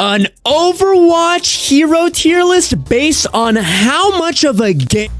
An Overwatch hero tier list based on how much of a game...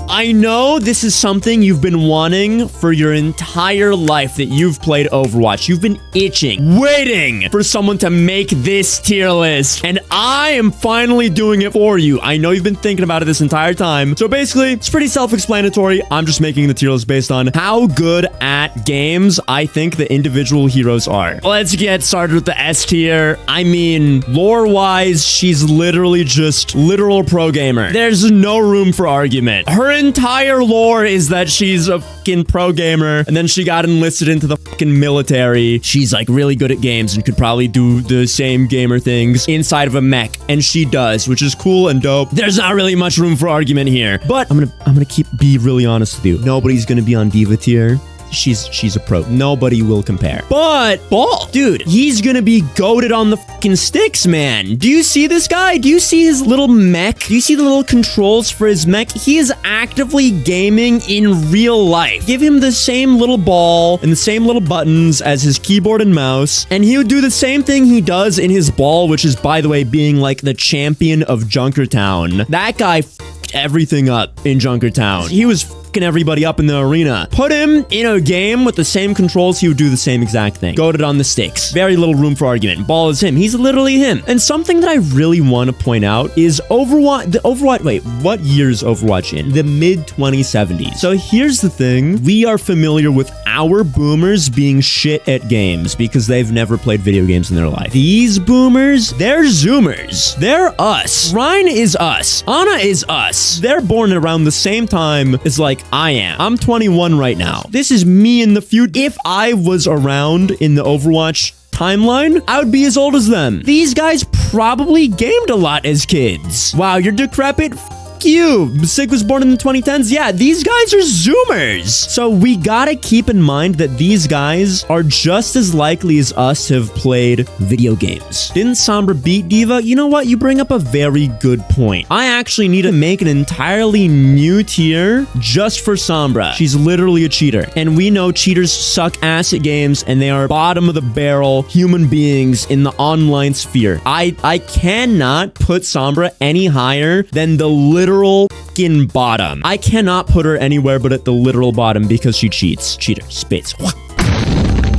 I know this is something you've been wanting for your entire life that you've played Overwatch. You've been itching, waiting for someone to make this tier list. And I am finally doing it for you. I know you've been thinking about it this entire time. So basically, it's pretty self-explanatory. I'm just making the tier list based on how good at games I think the individual heroes are. Let's get started with the S tier. I mean, lore-wise, she's literally just literal pro gamer. There's no room for argument. Her entire lore is that she's a fucking pro gamer, and then she got enlisted into the fucking military. She's like really good at games and could probably do the same gamer things inside of a mech, and she does, which is cool and dope. There's not really much room for argument here, but I'm gonna be really honest with you. Nobody's gonna be on diva tier. She's a pro. Nobody will compare. But Ball, dude, he's gonna be goated on the fucking sticks, man. Do you see this guy? Do you see his little mech? Do you see the little controls for his mech? He is actively gaming in real life. Give him the same little ball and the same little buttons as his keyboard and mouse, and he would do the same thing he does in his ball, which is, by the way, being like the champion of Junkertown. That guy fucked everything up in Junkertown. He was everybody up in the arena. Put him in a game with the same controls, he would do the same exact thing. Goated on the sticks. Very little room for argument. Ball is him. He's literally him. And something that I really want to point out is Overwatch. Wait, what year is Overwatch in? The mid-2070s. So here's the thing. We are familiar with our boomers being shit at games because they've never played video games in their life. These boomers, they're zoomers. They're us. Ryan is us. Anna is us. They're born around the same time as like I am. I'm 21 right now. This is me in the future. If I was around in the Overwatch timeline, I would be as old as them. These guys probably gamed a lot as kids. Wow, you're decrepit? You. Sig was born in the 2010s. Yeah, these guys are zoomers. So we gotta keep in mind that these guys are just as likely as us to have played video games. Didn't Sombra beat Diva? You know what? You bring up a very good point. I actually need to make an entirely new tier just for Sombra. She's literally a cheater. And we know cheaters suck ass at games, and they are bottom of the barrel human beings in the online sphere. I cannot put Sombra any higher than the literal fucking bottom. I cannot put her anywhere but at the literal bottom because she cheats. Cheater. Spits.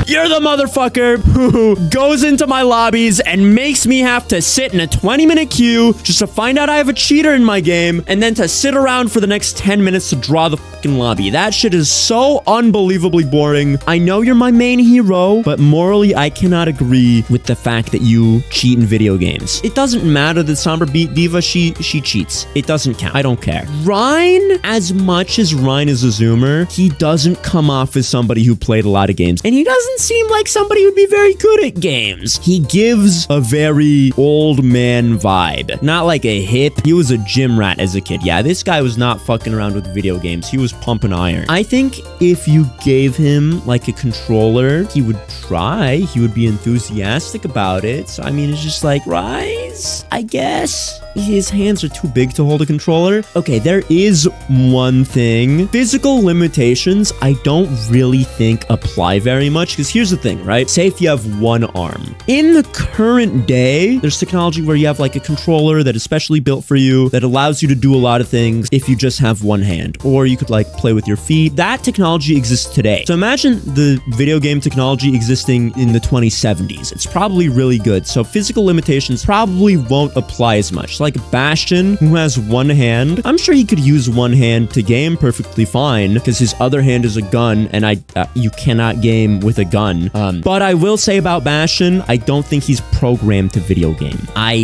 You're the motherfucker who goes into my lobbies and makes me have to sit in a 20-minute queue just to find out I have a cheater in my game and then to sit around for the next 10 minutes to draw the fucking lobby. That shit is so unbelievably boring. I know you're my main hero, but morally, I cannot agree with the fact that you cheat in video games. It doesn't matter that Sombra beat Diva. She cheats. It doesn't count. I don't care. Ryan, as much as Ryan is a zoomer, he doesn't come off as somebody who played a lot of games, and he doesn't seem like somebody who'd be very good at games. He gives a very old man vibe. Not like a hip. He was a gym rat as a kid. Yeah, this guy was not fucking around with video games. He was pumping iron. I think if you gave him like a controller, he would try. He would be enthusiastic about it. So, I mean, it's just like, Rise, I guess. His hands are too big to hold a controller. Okay, there is one thing. Physical limitations, I don't really think apply very much, because here's the thing, right? Say if you have one arm. In the current day, there's technology where you have like a controller that is specially built for you that allows you to do a lot of things if you just have one hand, or you could like play with your feet. That technology exists today. So imagine the video game technology existing in the 2070s. It's probably really good. So physical limitations probably won't apply as much. Like Bastion, who has one hand, I'm sure he could use one hand to game perfectly fine because his other hand is a gun, and you cannot game with a gun. But I will say about Bastion, I don't think he's programmed to video game.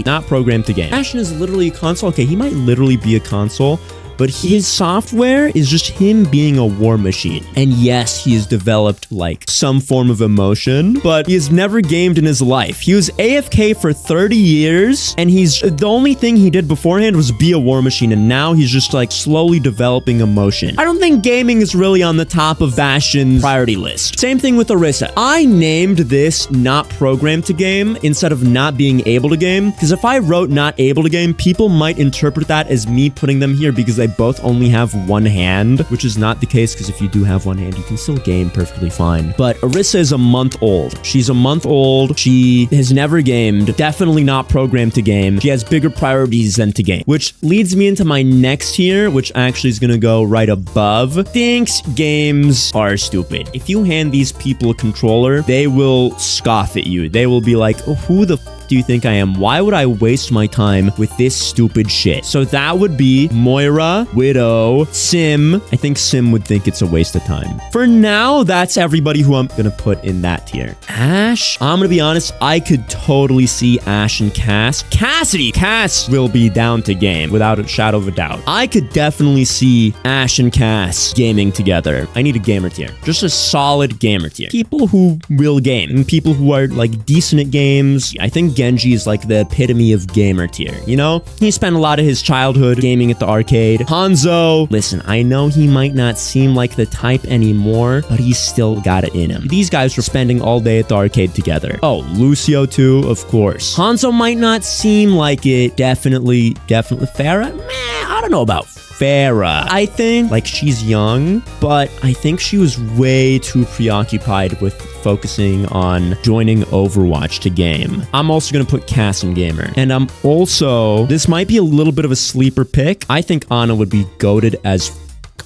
Not programmed to game. Bastion is literally a console. Okay, he might literally be a console, but his software is just him being a war machine. And yes, he has developed like some form of emotion, but he has never gamed in his life. He was AFK for 30 years, and the only thing he did beforehand was be a war machine, and now he's just like slowly developing emotion. I don't think gaming is really on the top of Bastion's priority list. Same thing with Orisa. I named this not programmed to game instead of not being able to game, because if I wrote not able to game, people might interpret that as me putting them here because they they both only have one hand, which is not the case because if you do have one hand, you can still game perfectly fine. But Orisa is a month old. She's a month old. She has never gamed, definitely not programmed to game. She has bigger priorities than to game, which leads me into my next tier, which actually is going to go right above. Thinks games are stupid. If you hand these people a controller, they will scoff at you. They will be like, oh, who the do you think I am? Why would I waste my time with this stupid shit? So that would be Moira, Widow, Sim. I think Sim would think it's a waste of time. For now, that's everybody who I'm gonna put in that tier. Ash, I'm gonna be honest, I could totally see Ash and Cass. Cass will be down to game without a shadow of a doubt. I could definitely see Ash and Cass gaming together. I need a gamer tier. Just a solid gamer tier. People who will game and people who are like decent at games. I think Genji is like the epitome of gamer tier, you know? He spent a lot of his childhood gaming at the arcade. Hanzo, listen, I know he might not seem like the type anymore, but he's still got it in him. These guys were spending all day at the arcade together. Oh, Lucio too, of course. Hanzo might not seem like it. Definitely Farah? Meh, I don't know about Farah. I think, like, she's young, but I think she was way too preoccupied with focusing on joining Overwatch to game. I'm also gonna put Cass in gamer. And I'm also, this might be a little bit of a sleeper pick. I think Ana would be goated as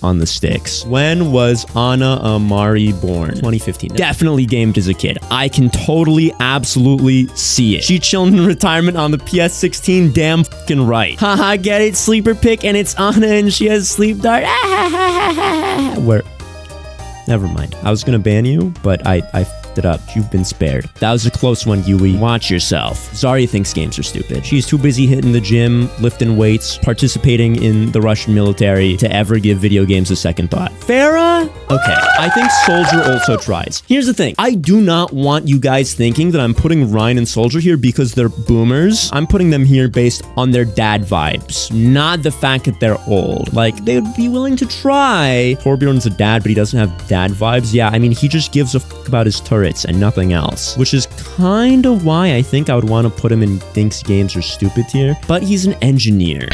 on the sticks. When was Ana Amari born? 2015. Definitely gamed as a kid. I can totally, absolutely see it. She chilling in retirement on the PS16. Damn fucking right. Haha, get it? Sleeper pick, and it's Ana and she has sleep dart. Where? Never mind. I was gonna ban you, but I it up. You've been spared. That was a close one, Yui. Watch yourself. Zarya thinks games are stupid. She's too busy hitting the gym, lifting weights, participating in the Russian military to ever give video games a second thought. Farah? Okay, I think Soldier also tries. Here's the thing. I do not want you guys thinking that I'm putting Ryan and Soldier here because they're boomers. I'm putting them here based on their dad vibes, not the fact that they're old. Like, they would be willing to try. Torbjorn's a dad, but he doesn't have dad vibes. Yeah, I mean, he just gives a fuck about his turret and nothing else, which is kind of why I think I would want to put him in thinks games are stupid tier, but he's an engineer.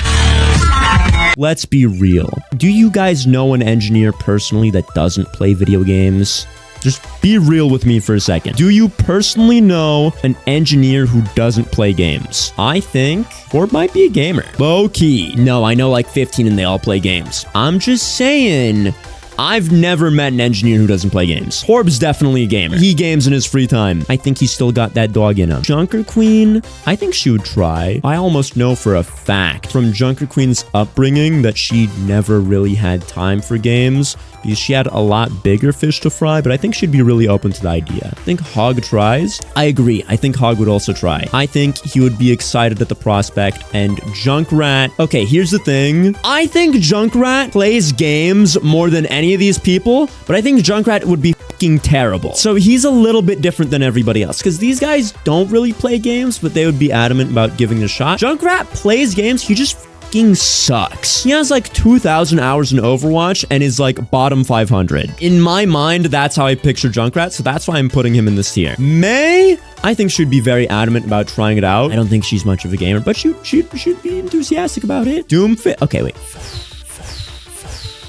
Let's be real. Do you guys know an engineer personally that doesn't play video games? Just be real with me for a second. Do you personally know an engineer who doesn't play games? I think Ford might be a gamer. Low key. No, I know like 15 and they all play games. I'm just saying, I've never met an engineer who doesn't play games. Horb's definitely a gamer. He games in his free time. I think he's still got that dog in him. Junker Queen, I think she would try. I almost know for a fact from Junker Queen's upbringing that she never really had time for games because she had a lot bigger fish to fry, but I think she'd be really open to the idea. I think Hog tries. I agree. I think Hog would also try. I think he would be excited at the prospect. And Junkrat, okay, here's the thing. I think Junkrat plays games more than any of these people, but I think Junkrat would be fucking terrible. So he's a little bit different than everybody else because these guys don't really play games, but they would be adamant about giving it a shot. Junkrat plays games. He just sucks. He has like 2,000 hours in Overwatch and is like bottom 500. In my mind, that's how I picture Junkrat, so that's why I'm putting him in this tier. May, I think she'd be very adamant about trying it out. I don't think she's much of a gamer, but she'd be enthusiastic about it. Doomfist. Okay, wait.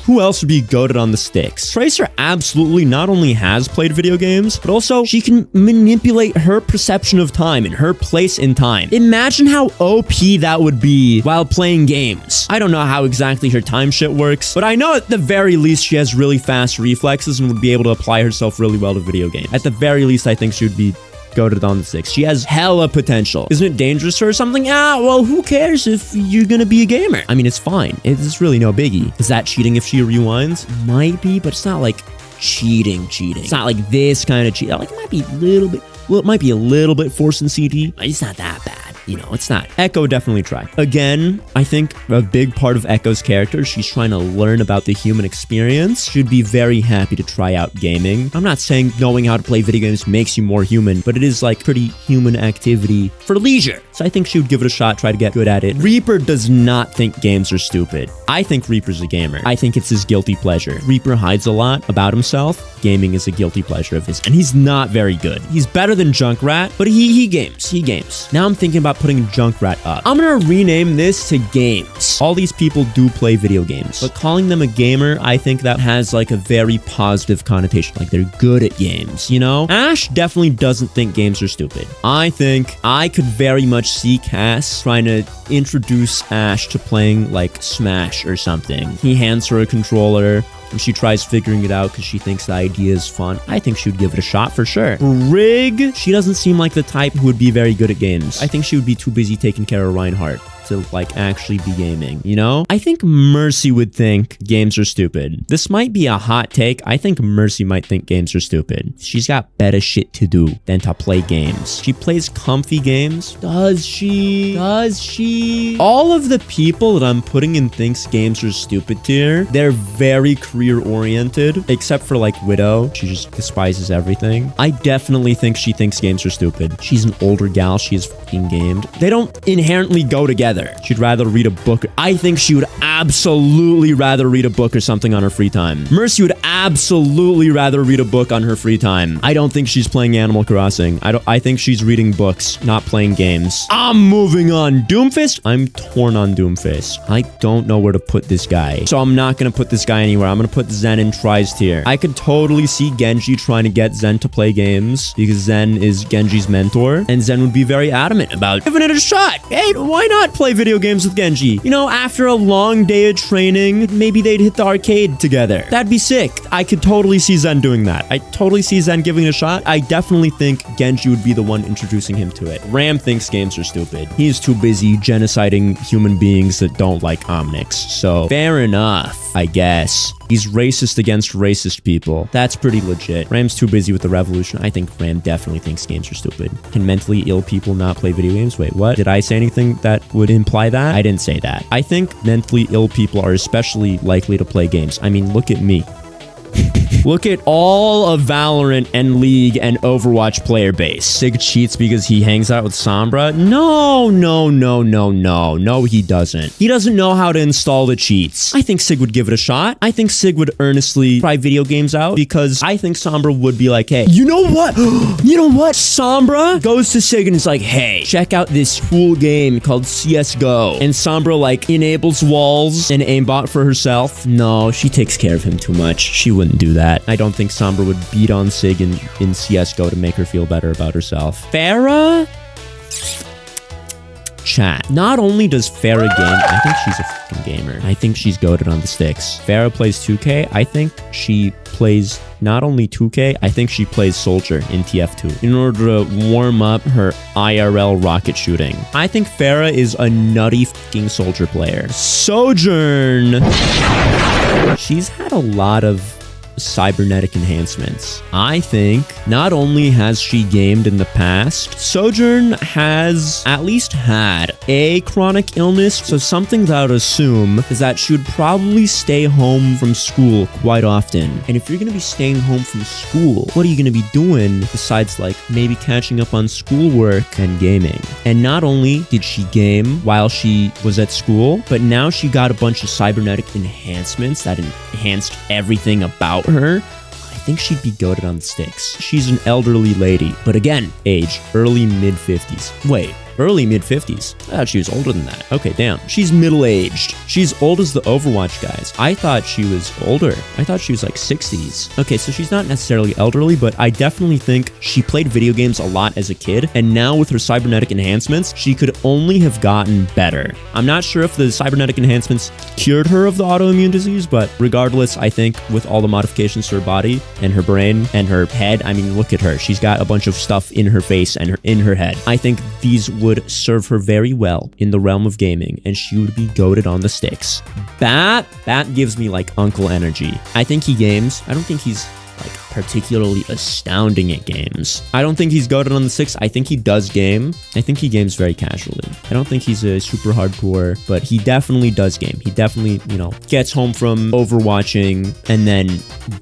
Who else would be goated on the sticks? Tracer absolutely not only has played video games, but also she can manipulate her perception of time and her place in time. Imagine how OP that would be while playing games. I don't know how exactly her time shit works, but I know at the very least she has really fast reflexes and would be able to apply herself really well to video games. At the very least, I think she would be goated on the sticks. She has hella potential. Isn't it dangerous or something? Well, who cares if you're gonna be a gamer? I mean, it's fine. It's really no biggie. Is that cheating if she rewinds? Might be, but it's not like cheating. It's not like this kind of cheat. Like, it might be a little bit, well, it might be a little bit forcing CD, but it's not that bad. You know, it's not. Echo definitely try. Again, I think a big part of Echo's character, she's trying to learn about the human experience. She'd be very happy to try out gaming. I'm not saying knowing how to play video games makes you more human, but it is like pretty human activity for leisure. So I think she would give it a shot, try to get good at it. Reaper does not think games are stupid. I think Reaper's a gamer. I think it's his guilty pleasure. Reaper hides a lot about himself. Gaming is a guilty pleasure of his, and he's not very good. He's better than Junkrat, but he games. Now I'm thinking about stop putting Junkrat up. I'm gonna rename this to games. All these people do play video games, but calling them a gamer, I think that has like a very positive connotation. Like they're good at games, you know? Ash definitely doesn't think games are stupid. I think I could very much see Cass trying to introduce Ash to playing like Smash or something. He hands her a controller and she tries figuring it out because she thinks the idea is fun. I think she would give it a shot for sure. Brig, she doesn't seem like the type who would be very good at games. I think she would be too busy taking care of Reinhardt to like actually be gaming, you know? I think Mercy would think games are stupid. This might be a hot take. I think Mercy might think games are stupid. She's got better shit to do than to play games. She plays comfy games. Does she? Does she? All of the people that I'm putting in thinks games are stupid tier, they're very career oriented, except for like Widow. She just despises everything. I definitely think she thinks games are stupid. She's an older gal. She is fucking gamed. They don't inherently go together. She'd rather read a book. I think she would absolutely rather read a book or something on her free time. Mercy would absolutely rather read a book on her free time. I don't think she's playing Animal Crossing. I think she's reading books, not playing games. I'm moving on. Doomfist? I'm torn on Doomfist. I don't know where to put this guy. So I'm not going to put this guy anywhere. I'm going to put Zen in Tries tier. I could totally see Genji trying to get Zen to play games because Zen is Genji's mentor and Zen would be very adamant about giving it a shot. Hey, why not play video games with Genji? You know, after a long day of training, maybe they'd hit the arcade together. That'd be sick. I could totally see Zen doing that. I totally see Zen giving it a shot. I definitely think Genji would be the one introducing him to it. Ram thinks games are stupid. He's too busy genociding human beings that don't like Omnix. So fair enough, I guess. He's racist against racist people. That's pretty legit. Ram's too busy with the revolution. I think Ram definitely thinks games are stupid. Can mentally ill people not play video games? Wait, what? Did I say anything that would imply that? I didn't say that. I think mentally ill people are especially likely to play games. I mean, look at me. Look at all of Valorant and League and Overwatch player base. Sig cheats because he hangs out with Sombra? No, no, no, no, no. No, he doesn't. He doesn't know how to install the cheats. I think Sig would give it a shot. I think Sig would earnestly try video games out because I think Sombra would be like, hey, you know what? You know what? Sombra goes to Sig and is like, hey, check out this cool game called CSGO. And Sombra like enables walls and aimbot for herself. No, she takes care of him too much. She wouldn't do that. I don't think Sombra would beat on Sig in CSGO to make her feel better about herself. Farah? Chat. Not only does Farah game, I think she's a fucking gamer. I think she's goated on the sticks. Farah plays 2K. I think she plays not only 2K, I think she plays Soldier in TF2 in order to warm up her IRL rocket shooting. I think Farah is a nutty fucking Soldier player. Sojourn. She's had a lot of cybernetic enhancements. I think not only has she gamed in the past, Sojourn has at least had a chronic illness. So something that I would assume is that she would probably stay home from school quite often. And if you're going to be staying home from school, what are you going to be doing besides like maybe catching up on schoolwork and gaming? And not only did she game while she was at school, but now she got a bunch of cybernetic enhancements that enhanced everything about her. I think she'd be goated on the sticks. She's an elderly lady, but again, age, early mid-50s. Wait, early mid-50s? I thought she was older than that. Okay, damn. She's middle-aged. She's old as the Overwatch guys. I thought she was older. I thought she was like 60s. Okay, so she's not necessarily elderly, but I definitely think she played video games a lot as a kid, and now with her cybernetic enhancements, she could only have gotten better. I'm not sure if the cybernetic enhancements cured her of the autoimmune disease, but regardless, I think with all the modifications to her body and her brain and her head, I mean, look at her. She's got a bunch of stuff in her face and in her head. I think these would serve her very well in the realm of gaming, and she would be goated on the sticks. Bat gives me like uncle energy. I think he games. I don't think he's like particularly astounding at games. I don't think he's goated on the sticks. I think he does game. I think he games very casually. I don't think he's a super hardcore, but he definitely does game. He definitely, you know, gets home from overwatching and then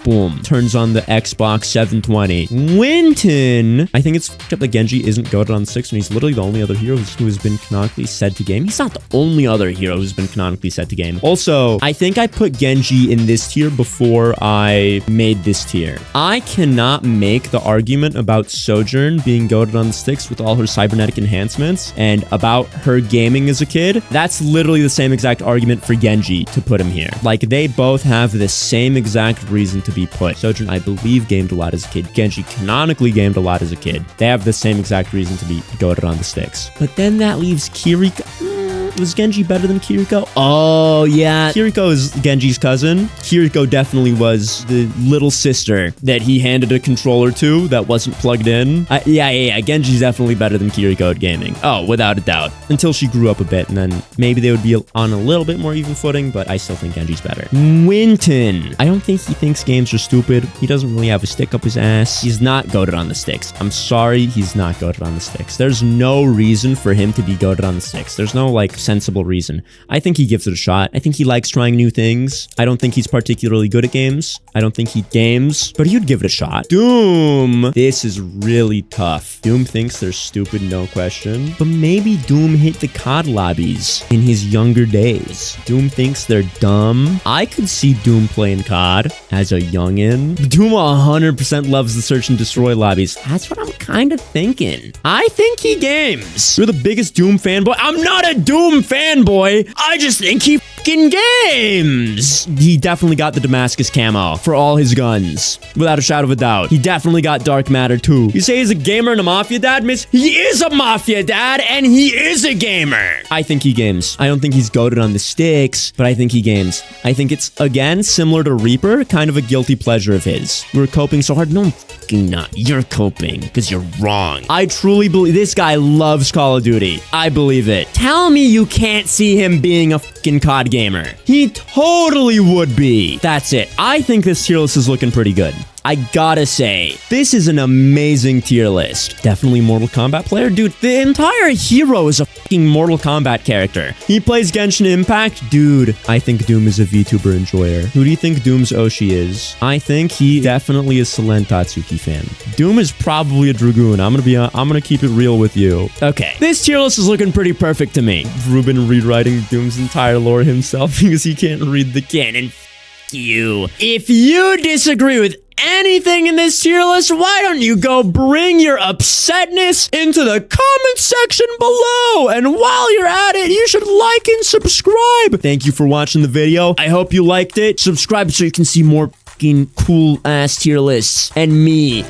boom, turns on the Xbox 720. Winston, I think it's fucked up that Genji isn't goated on the sticks, and he's literally the only other hero who has been canonically said to game. He's not the only other hero who's been canonically said to game. Also, I think I put Genji in this tier before I made this tier. I cannot make the argument about Sojourn being goated on the sticks with all her cybernetic enhancements and about her gaming as a kid. That's literally the same exact argument for Genji to put him here. Like, they both have the same exact reason to be put. Sojourn, I believe, gamed a lot as a kid. Genji canonically gamed a lot as a kid. They have the same exact reason to be goated on the sticks. But then that leaves Kiriko. Was Genji better than Kiriko? Oh, yeah. Kiriko is Genji's cousin. Kiriko definitely was the little sister that he handed a controller to that wasn't plugged in. Yeah. Genji's definitely better than Kiriko at gaming. Oh, without a doubt. Until she grew up a bit, and then maybe they would be on a little bit more even footing, but I still think Genji's better. Winston. I don't think he thinks games are stupid. He doesn't really have a stick up his ass. He's not goated on the sticks. I'm sorry, he's not goated on the sticks. There's no reason for him to be goated on the sticks. There's no, like, sensible reason. I think he gives it a shot. I think he likes trying new things. I don't think he's particularly good at games. I don't think he games, but he would give it a shot. Doom. This is really tough. Doom thinks they're stupid, no question. But maybe Doom hit the COD lobbies in his younger days. Doom thinks they're dumb. I could see Doom playing COD as a youngin. Doom 100% loves the search and destroy lobbies. That's what I'm kind of thinking. I think he games. You're the biggest Doom fanboy. I'm not a Doom fanboy. I just think he fucking games. He definitely got the Damascus camo for all his guns, without a shadow of a doubt. He definitely got Dark Matter too. You say he's a gamer and a mafia dad, miss? He is a mafia dad and he is a gamer. I think he games. I don't think he's goated on the sticks, but I think he games. I think it's, again, similar to Reaper, kind of a guilty pleasure of his. We're coping so hard. No, I'm fucking not. You're coping because you're wrong. I truly believe this guy loves Call of Duty. I believe it. Tell me you can't see him being a fucking COD gamer. He totally would be. That's it. I think this tier list is looking pretty good. I gotta say, this is an amazing tier list. Definitely Mortal Kombat player. Dude, the entire hero is a fucking Mortal Kombat character. He plays Genshin Impact. Dude, I think Doom is a VTuber enjoyer. Who do you think Doom's Oshi is? I think he definitely is Selen Tatsuki fan. Doom is probably a Dragoon. I'm gonna keep it real with you. Okay, this tier list is looking pretty perfect to me. Ruben rewriting Doom's entire lore himself because he can't read the canon. F you. If you disagree with anything in this tier list, why don't you go bring your upsetness into the comment section below? And while you're at it, you should like and subscribe. Thank you for watching the video. I hope you liked it. Subscribe so you can see more fucking cool ass tier lists and me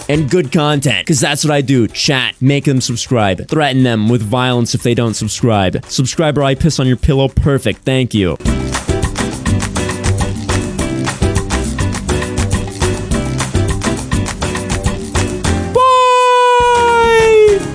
and good content, because that's what I do. Chat, make them subscribe, threaten them with violence if they don't subscribe. Subscribe or I piss on your pillow. Perfect. Thank you.